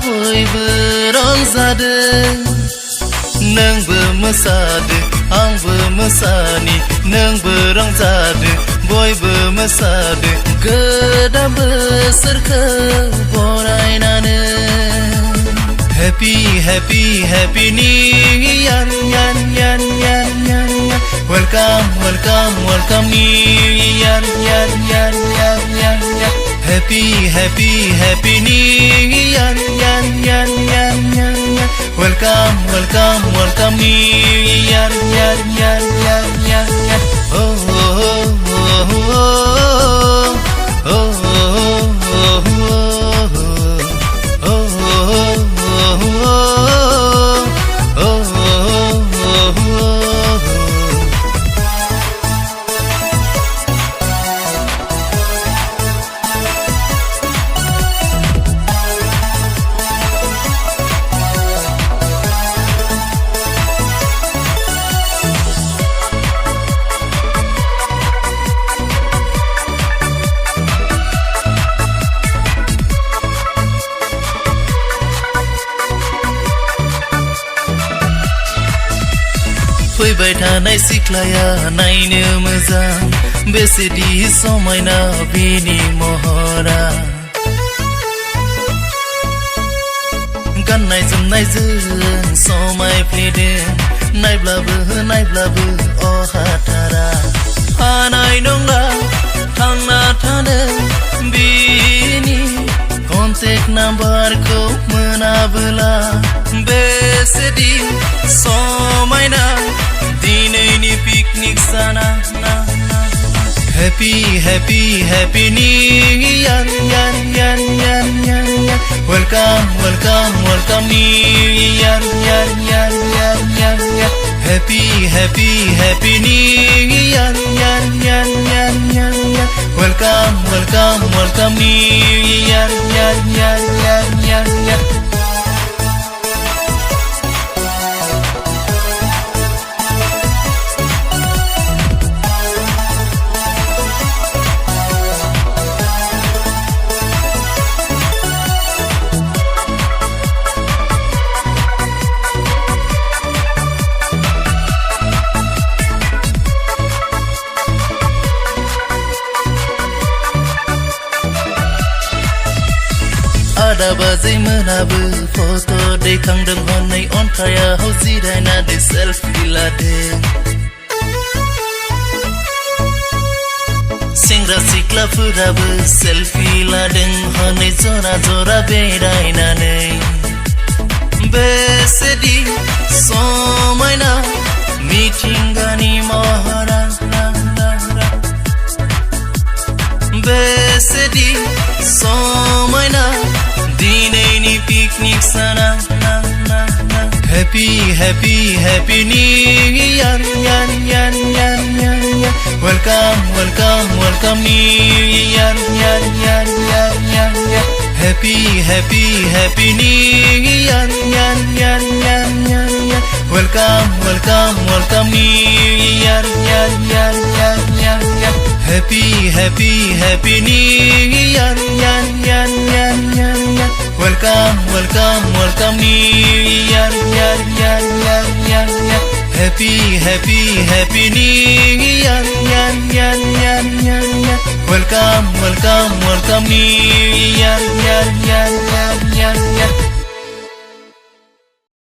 बयबो रंजादों नोंबो मोसादो आंबो मोसानि नोंबो रंजादो बयबो मोसादो गोदान बोसोरखौ बरायनानै Happy happy happy new year Welcome welcome welcome new year Happy happy happy new year Welcome welcome welcome new year Oh oh oh oh oh फैबाय थानाय सिख्लाया नायनो मोजां बेसेदि समायना बिनि महरा गाननाय जोमनायजों समायफ्लेदों नायब्लाबो अहाथारा हानाय नंला थांना थानो बिनि कन्टेक्ट नाम्बारखौ मोनाबोला बेसेदि समायना दिनैनि पिकनिक साना Happy happy happy new year Welcome welcome welcome new year Happy happy happy new year Welcome welcome welcome new year आदा बाजै मोनाबो फट' दैखांदों हनै अन्थायाव जिरायनानै सेल्फि लादों सेंग्रा सिख्लाफोराबो सेल्फि लादों हनै जरा जरा बेरायनानै बेसेदि समायना मिथिंगानि महरा बेसेदि समायना दिनैनि पिकनिक साना Happy happy happy new year Welcome welcome welcome new year Happy happy happy new year Welcome welcome welcome new year Happy happy happy new year Welcome welcome welcome new year Happy happy happy new year Welcome welcome welcome new year